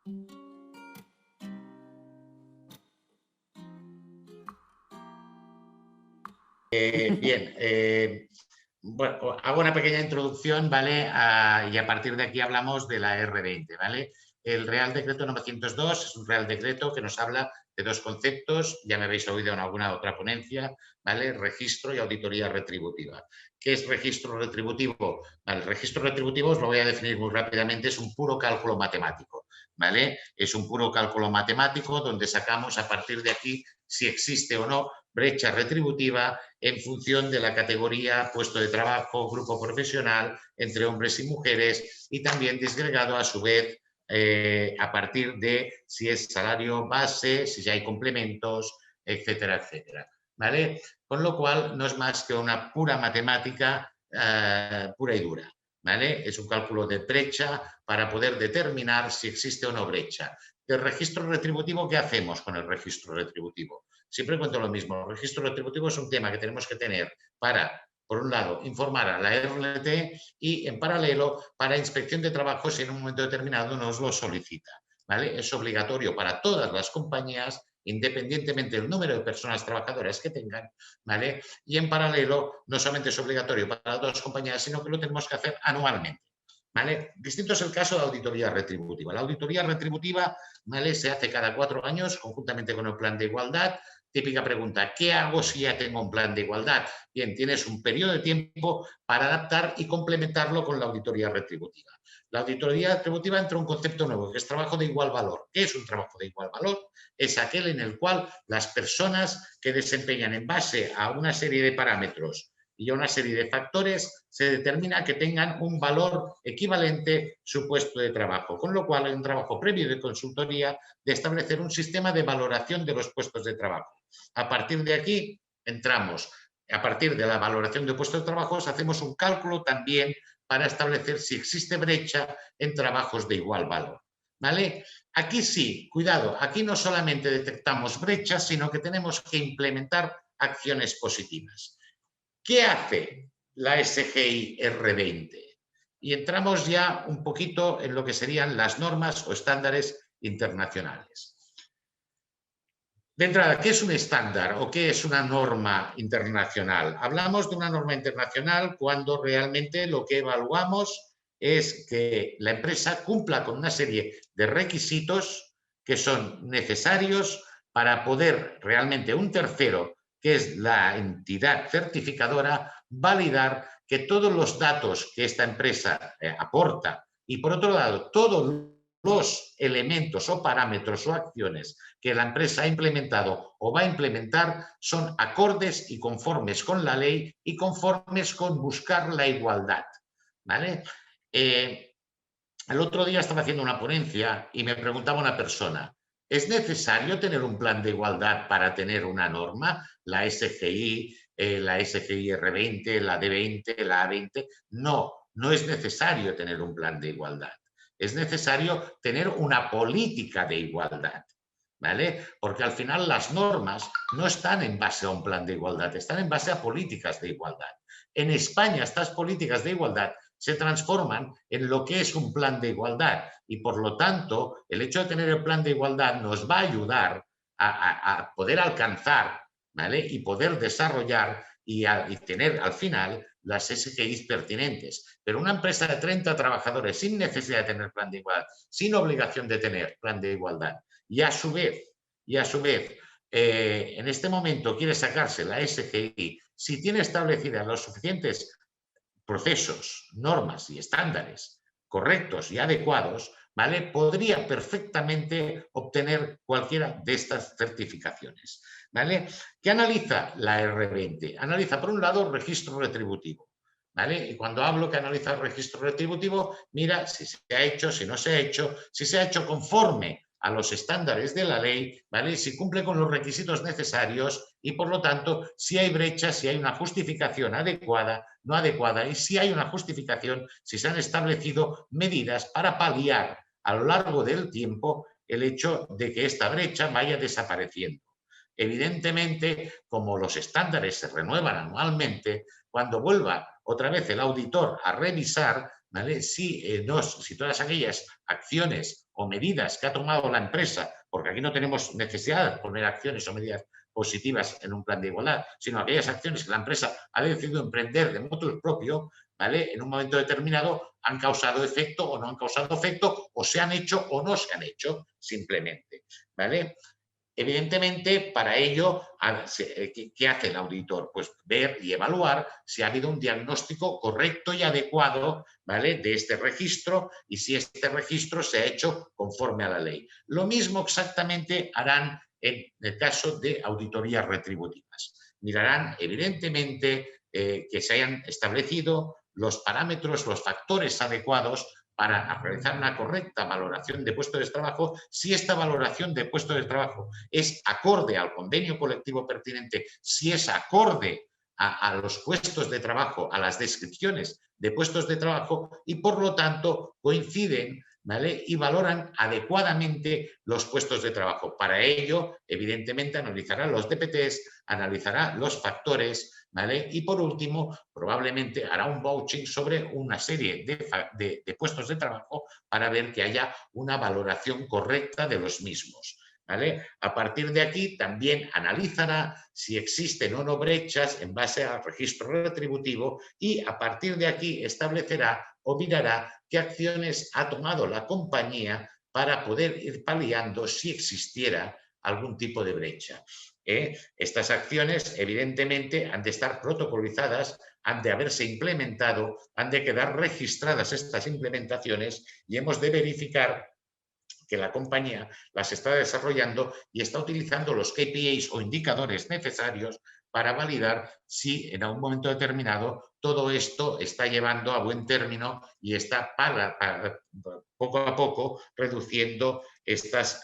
Bien, bueno, hago una pequeña introducción, ¿vale? Y a partir de aquí hablamos de la R20, ¿vale? El Real Decreto 902 es un Real Decreto que nos habla de dos conceptos, ya me habéis oído en alguna otra ponencia, ¿vale? Registro y auditoría retributiva. ¿Qué es registro retributivo? Vale, el registro retributivo, os lo voy a definir muy rápidamente, es un puro cálculo matemático, ¿vale? Es un puro cálculo matemático donde sacamos a partir de aquí si existe o no brecha retributiva en función de la categoría, puesto de trabajo, grupo profesional, entre hombres y mujeres, y también disgregado a su vez a partir de si es salario base, si ya hay complementos, etcétera, etcétera. ¿Vale? Con lo cual no es más que una pura matemática pura y dura. ¿Vale? Es un cálculo de brecha para poder determinar si existe o no brecha. ¿El registro retributivo qué hacemos con el registro retributivo? Siempre cuento lo mismo. El registro retributivo es un tema que tenemos que tener para, por un lado, informar a la RLT y, en paralelo, para inspección de trabajo si en un momento determinado nos lo solicita. ¿Vale? Es obligatorio para todas las compañías, independientemente del número de personas trabajadoras que tengan, ¿vale? Y en paralelo, no solamente es obligatorio para todas las compañías, sino que lo tenemos que hacer anualmente. ¿Vale? Distinto es el caso de auditoría retributiva. La auditoría retributiva, ¿vale? Se hace cada 4 años conjuntamente con el plan de igualdad. Típica pregunta, ¿qué hago si ya tengo un plan de igualdad? Bien, tienes un periodo de tiempo para adaptar y complementarlo con la auditoría retributiva. La auditoría retributiva entra un concepto nuevo, que es trabajo de igual valor. ¿Qué es un trabajo de igual valor? Es aquel en el cual las personas que desempeñan en base a una serie de parámetros y a una serie de factores se determina que tengan un valor equivalente su puesto de trabajo, con lo cual hay un trabajo previo de consultoría de establecer un sistema de valoración de los puestos de trabajo. A partir de aquí entramos, a partir de la valoración de puestos de trabajo hacemos un cálculo también para establecer si existe brecha en trabajos de igual valor. ¿Vale? Aquí sí, cuidado, aquí no solamente detectamos brechas, sino que tenemos que implementar acciones positivas. ¿Qué hace la SGI R20? Y entramos ya un poquito en lo que serían las normas o estándares internacionales. De entrada, ¿qué es un estándar o qué es una norma internacional? Hablamos de una norma internacional cuando realmente lo que evaluamos es que la empresa cumpla con una serie de requisitos que son necesarios para poder realmente un tercero, que es la entidad certificadora, validar que todos los datos que esta empresa aporta y, por otro lado, todos los elementos o parámetros o acciones que la empresa ha implementado o va a implementar son acordes y conformes con la ley y conformes con buscar la igualdad. ¿Vale? El otro día estaba haciendo una ponencia y me preguntaba una persona, ¿es necesario tener un plan de igualdad para tener una norma? La SGI, la SGI R20, la D20, la A20. No, no es necesario tener un plan de igualdad. Es necesario tener una política de igualdad. ¿Vale? Porque al final las normas no están en base a un plan de igualdad, están en base a políticas de igualdad. En España estas políticas de igualdad se transforman en lo que es un plan de igualdad y por lo tanto el hecho de tener el plan de igualdad nos va a ayudar a poder alcanzar, ¿vale? Y poder desarrollar y tener al final las SGIs pertinentes. Pero una empresa de 30 trabajadores sin necesidad de tener plan de igualdad, sin obligación de tener plan de igualdad, y a su vez, en este momento quiere sacarse la SGI, si tiene establecidas los suficientes procesos, normas y estándares correctos y adecuados, ¿vale? Podría perfectamente obtener cualquiera de estas certificaciones, ¿vale? ¿Qué analiza la R20? Analiza, por un lado, registro retributivo, ¿vale? Y cuando hablo que analiza el registro retributivo, mira si se ha hecho, si no se ha hecho, si se ha hecho conforme a los estándares de la ley, ¿vale? Si cumple con los requisitos necesarios y, por lo tanto, si hay brecha, si hay una justificación adecuada, no adecuada, y si hay una justificación, si se han establecido medidas para paliar a lo largo del tiempo el hecho de que esta brecha vaya desapareciendo. Evidentemente, como los estándares se renuevan anualmente, cuando vuelva otra vez el auditor a revisar, ¿vale? Si todas aquellas acciones o medidas que ha tomado la empresa, porque aquí no tenemos necesidad de poner acciones o medidas positivas en un plan de igualdad, sino aquellas acciones que la empresa ha decidido emprender de motu propio, ¿vale? En un momento determinado han causado efecto o no han causado efecto, o se han hecho o no se han hecho, simplemente, ¿vale? Evidentemente, para ello, ¿qué hace el auditor? Pues ver y evaluar si ha habido un diagnóstico correcto y adecuado, ¿vale?, de este registro y si este registro se ha hecho conforme a la ley. Lo mismo exactamente harán en el caso de auditorías retributivas. Mirarán, evidentemente, que se hayan establecido los parámetros, los factores adecuados para realizar una correcta valoración de puestos de trabajo, si esta valoración de puestos de trabajo es acorde al convenio colectivo pertinente, si es acorde a los puestos de trabajo, a las descripciones de puestos de trabajo y por lo tanto coinciden, ¿vale?, y valoran adecuadamente los puestos de trabajo. Para ello, evidentemente, analizará los DPTs, analizará los factores, ¿vale? Y por último, probablemente hará un vouching sobre una serie de puestos de trabajo para ver que haya una valoración correcta de los mismos, ¿vale? A partir de aquí también analizará si existen o no brechas en base al registro retributivo y a partir de aquí establecerá o mirará qué acciones ha tomado la compañía para poder ir paliando si existiera algún tipo de brecha. Estas acciones, evidentemente, han de estar protocolizadas, han de haberse implementado, han de quedar registradas estas implementaciones y hemos de verificar que la compañía las está desarrollando y está utilizando los KPIs o indicadores necesarios para validar si en algún momento determinado todo esto está llevando a buen término y está poco a poco reduciendo estas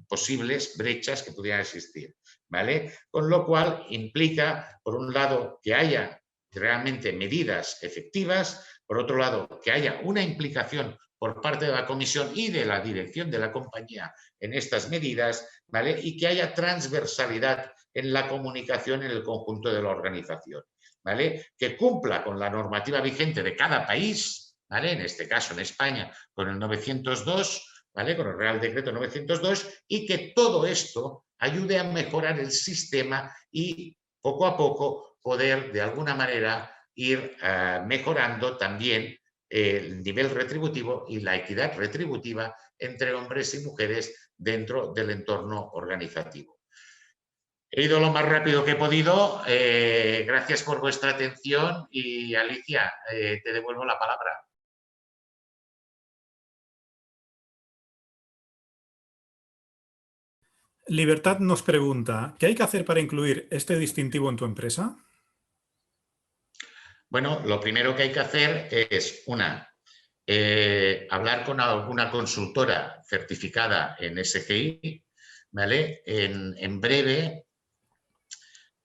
posibles brechas que pudieran existir, ¿vale? Con lo cual implica, por un lado, que haya realmente medidas efectivas, por otro lado, que haya una implicación por parte de la comisión y de la dirección de la compañía en estas medidas, ¿vale? Y que haya transversalidad en la comunicación en el conjunto de la organización, ¿vale? Que cumpla con la normativa vigente de cada país, ¿vale? En este caso, en España, con el 902, ¿vale?, con el Real Decreto 902, y que todo esto ayude a mejorar el sistema y poco a poco poder, de alguna manera, ir mejorando también el nivel retributivo y la equidad retributiva entre hombres y mujeres dentro del entorno organizativo. He ido lo más rápido que he podido. Gracias por vuestra atención y, Alicia, te devuelvo la palabra. Libertad nos pregunta, ¿qué hay que hacer para incluir este distintivo en tu empresa? Bueno, lo primero que hay que hacer es, hablar con alguna consultora certificada en SGI, ¿vale? En breve,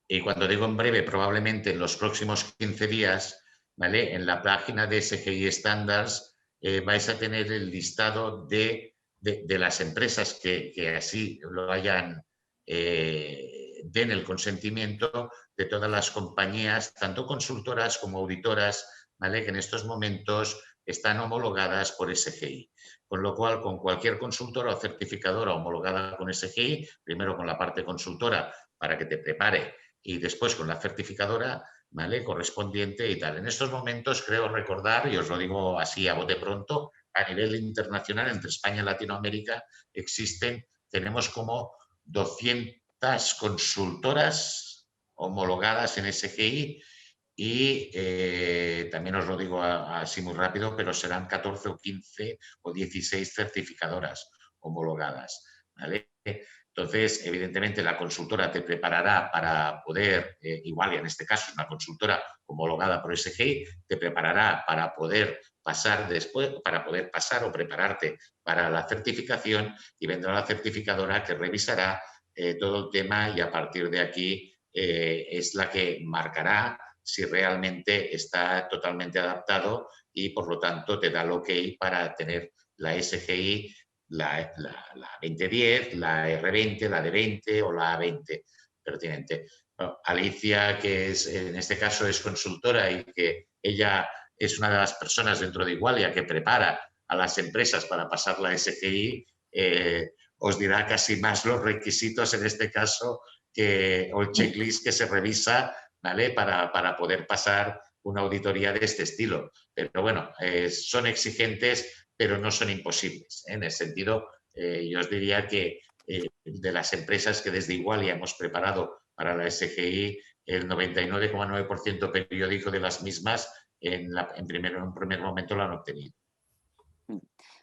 y cuando digo en breve, probablemente en los próximos 15 días, ¿vale?, en la página de SGI Standards vais a tener el listado de las empresas que así lo hayan, den el consentimiento, de todas las compañías, tanto consultoras como auditoras, ¿vale?, que en estos momentos están homologadas por SGI. Con lo cual, con cualquier consultora o certificadora homologada con SGI, primero con la parte consultora para que te prepare y después con la certificadora, ¿vale?, correspondiente y tal. En estos momentos creo recordar, y os lo digo así a bote pronto, a nivel internacional, entre España y Latinoamérica, tenemos como 200 consultoras homologadas en SGI y también os lo digo así muy rápido, pero serán 14 o 15 o 16 certificadoras homologadas, ¿vale? Entonces, evidentemente, la consultora te preparará para poder, igual y en este caso es una consultora homologada por SGI, te preparará para poder pasar después, para poder pasar o prepararte para la certificación, y vendrá la certificadora que revisará todo el tema y a partir de aquí es la que marcará si realmente está totalmente adaptado y por lo tanto te da el ok para tener la SGI, la 2010, la R20, la D20 o la A20 pertinente. Bueno, Alicia, que es, en este caso es consultora y que ella es una de las personas dentro de Igualia que prepara a las empresas para pasar la SGI, os dirá casi más los requisitos en este caso o el checklist que se revisa, ¿vale? Para poder pasar una auditoría de este estilo. Pero bueno, son exigentes, pero no son imposibles. En el sentido, yo os diría que de las empresas que desde Igualia hemos preparado para la SGI, el 99,9% periódico de las mismas en un primer momento lo han obtenido.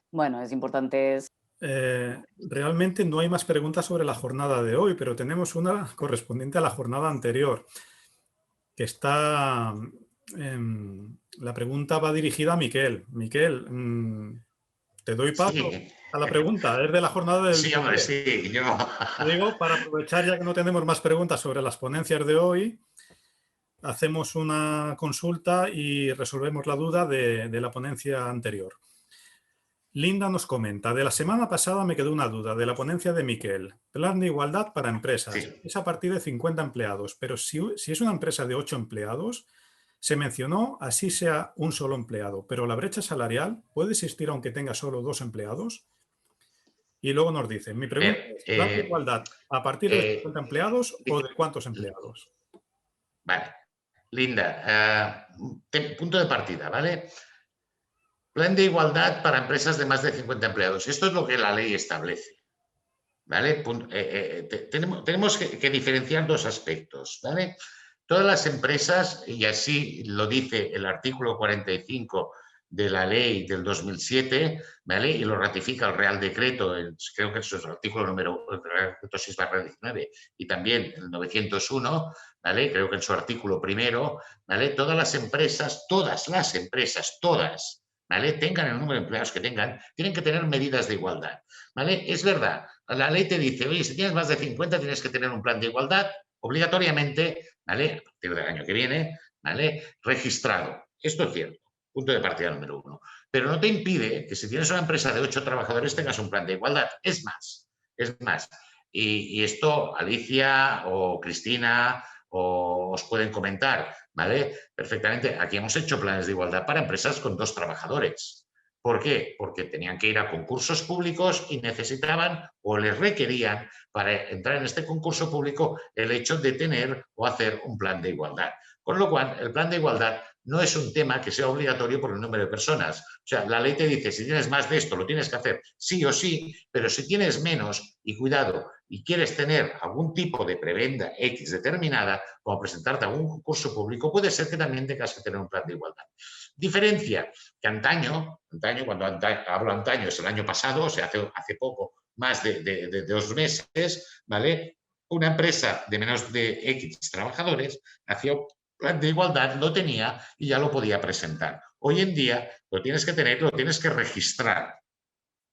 Bueno, es importante. Realmente no hay más preguntas sobre la jornada de hoy, pero tenemos una correspondiente a la jornada anterior, que está... la pregunta va dirigida a Miquel. Miquel, te doy paso a la pregunta. Es de la jornada del... Sí, hombre, sí. Yo... Digo, para aprovechar ya que no tenemos más preguntas sobre las ponencias de hoy, hacemos una consulta y resolvemos la duda de la ponencia anterior. Linda nos comenta, de la semana pasada me quedó una duda de la ponencia de Miquel. Plan de igualdad para empresas. Sí. Es a partir de 50 empleados, pero si es una empresa de 8 empleados, se mencionó así sea un solo empleado, pero la brecha salarial puede existir aunque tenga solo 2 empleados. Y luego nos dice, mi pregunta es, ¿plan de igualdad a partir de 50 empleados o de cuántos empleados? Vale. Linda, punto de partida, ¿vale? Plan de igualdad para empresas de más de 50 empleados. Esto es lo que la ley establece, ¿vale? Tenemos que diferenciar dos aspectos, ¿vale? Todas las empresas, y así lo dice el artículo 45 de la ley del 2007, ¿vale? Y lo ratifica el Real Decreto, creo que eso es el artículo número 6/19, y también el 901, ¿vale? Creo que en su artículo primero, ¿vale? Todas las empresas, ¿vale? Tengan el número de empleados que tengan, tienen que tener medidas de igualdad, ¿vale? Es verdad, la ley te dice, oye, si tienes más de 50 tienes que tener un plan de igualdad obligatoriamente, ¿vale? A partir del año que viene, ¿vale? Registrado. Esto es cierto. Punto de partida número 1. Pero no te impide que si tienes una empresa de 8 trabajadores tengas un plan de igualdad. Es más. Y esto Alicia o Cristina os pueden comentar, ¿vale? Perfectamente. Aquí hemos hecho planes de igualdad para empresas con 2 trabajadores. ¿Por qué? Porque tenían que ir a concursos públicos y necesitaban o les requerían para entrar en este concurso público el hecho de tener o hacer un plan de igualdad. Con lo cual, el plan de igualdad no es un tema que sea obligatorio por el número de personas. O sea, la ley te dice, si tienes más de esto, lo tienes que hacer sí o sí, pero si tienes menos, y cuidado, y quieres tener algún tipo de prebenda X determinada, como presentarte a algún concurso público, puede ser que también tengas que tener un plan de igualdad. Diferencia que antaño, cuando hablo antaño, es el año pasado, o sea, hace poco, más de 2 meses, ¿vale? Una empresa de menos de X trabajadores hacía plan de igualdad, lo tenía y ya lo podía presentar. Hoy en día lo tienes que tener, lo tienes que registrar.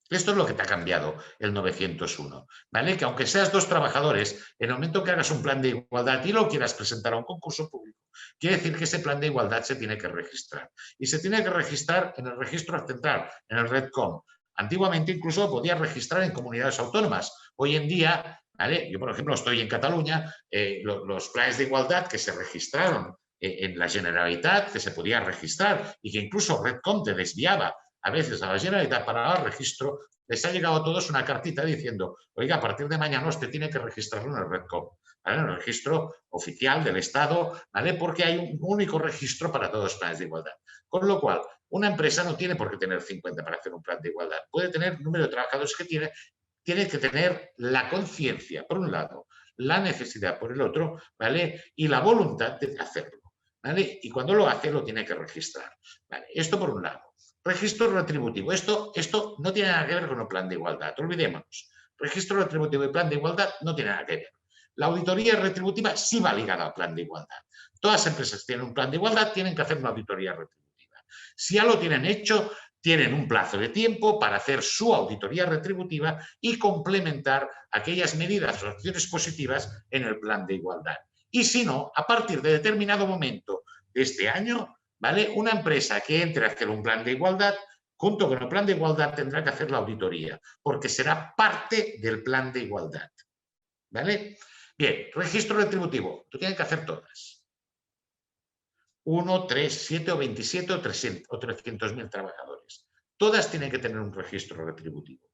Esto es lo que te ha cambiado el 901, ¿vale? Que aunque seas 2 trabajadores, en el momento que hagas un plan de igualdad y lo quieras presentar a un concurso público, quiere decir que ese plan de igualdad se tiene que registrar. Y se tiene que registrar en el registro central, en el REDCOM. Antiguamente incluso lo podías registrar en comunidades autónomas. Hoy en día, ¿vale? Yo, por ejemplo, estoy en Cataluña, los planes de igualdad que se registraron en la Generalitat, que se podía registrar y que incluso REDCOM te desviaba a veces a la Generalitat para el registro, les ha llegado a todos una cartita diciendo, oiga, a partir de mañana usted tiene que registrarlo en el REDCOM, ¿vale? En el registro oficial del Estado, ¿vale? Porque hay un único registro para todos los planes de igualdad. Con lo cual, una empresa no tiene por qué tener 50 para hacer un plan de igualdad. Puede tener el número de trabajadores que tiene que tener la conciencia, por un lado, la necesidad por el otro, ¿vale? Y la voluntad de hacerlo, ¿vale? Y cuando lo hace, lo tiene que registrar, ¿vale? Esto por un lado. Registro retributivo. Esto no tiene nada que ver con el plan de igualdad, olvidémonos. Registro retributivo y plan de igualdad no tiene nada que ver. La auditoría retributiva sí va ligada al plan de igualdad. Todas las empresas que tienen un plan de igualdad tienen que hacer una auditoría retributiva. Si ya lo tienen hecho, tienen un plazo de tiempo para hacer su auditoría retributiva y complementar aquellas medidas o acciones positivas en el plan de igualdad. Y si no, a partir de determinado momento de este año, ¿vale? Una empresa que entre a hacer un plan de igualdad, junto con el plan de igualdad tendrá que hacer la auditoría, porque será parte del plan de igualdad, ¿vale? Bien, registro retributivo, tú tienes que hacer todas. 1, 3, 7 o 27 o 300.000 trabajadores. Todas tienen que tener un registro retributivo,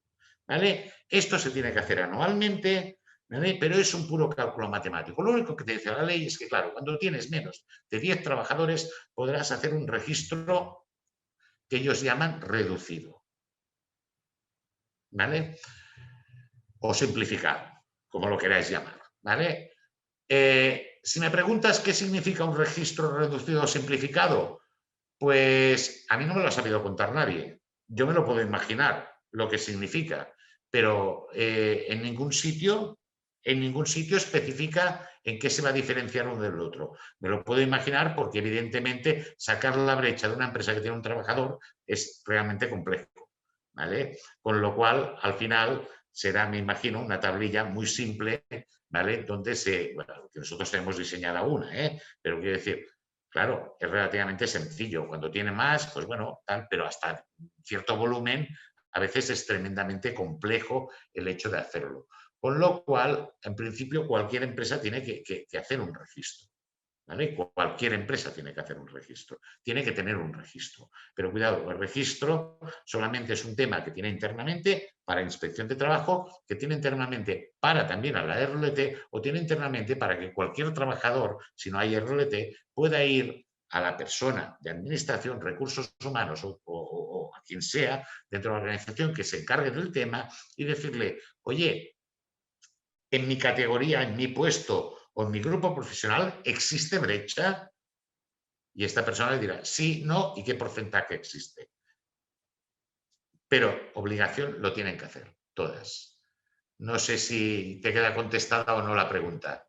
¿vale? Esto se tiene que hacer anualmente, ¿vale? Pero es un puro cálculo matemático. Lo único que te dice la ley es que, claro, cuando tienes menos de 10 trabajadores podrás hacer un registro que ellos llaman reducido, ¿vale? O simplificado, como lo queráis llamar, ¿vale? Si me preguntas qué significa un registro reducido o simplificado, pues a mí no me lo ha sabido contar nadie. Yo me lo puedo imaginar lo que significa, pero en ningún sitio especifica en qué se va a diferenciar uno del otro. Me lo puedo imaginar porque evidentemente sacar la brecha de una empresa que tiene un trabajador es realmente complejo, ¿vale? Con lo cual, al final, será, me imagino, una tablilla muy simple, ¿vale? Donde bueno, que nosotros tenemos diseñada una, pero quiero decir, claro, es relativamente sencillo. Cuando tiene más, pues bueno, tal, pero hasta cierto volumen a veces es tremendamente complejo el hecho de hacerlo. Con lo cual, en principio, cualquier empresa tiene que hacer un registro, ¿vale? Cualquier empresa tiene que hacer un registro, tiene que tener un registro. Pero cuidado, el registro solamente es un tema que tiene internamente para inspección de trabajo, que tiene internamente para también a la RLT o tiene internamente para que cualquier trabajador, si no hay RLT, pueda ir a la persona de administración, recursos humanos o a quien sea dentro de la organización que se encargue del tema y decirle, oye, en mi categoría, en mi puesto o en mi grupo profesional, ¿existe brecha? Y esta persona le dirá sí, no y qué porcentaje existe. Pero obligación lo tienen que hacer, todas. No sé si te queda contestada o no la pregunta.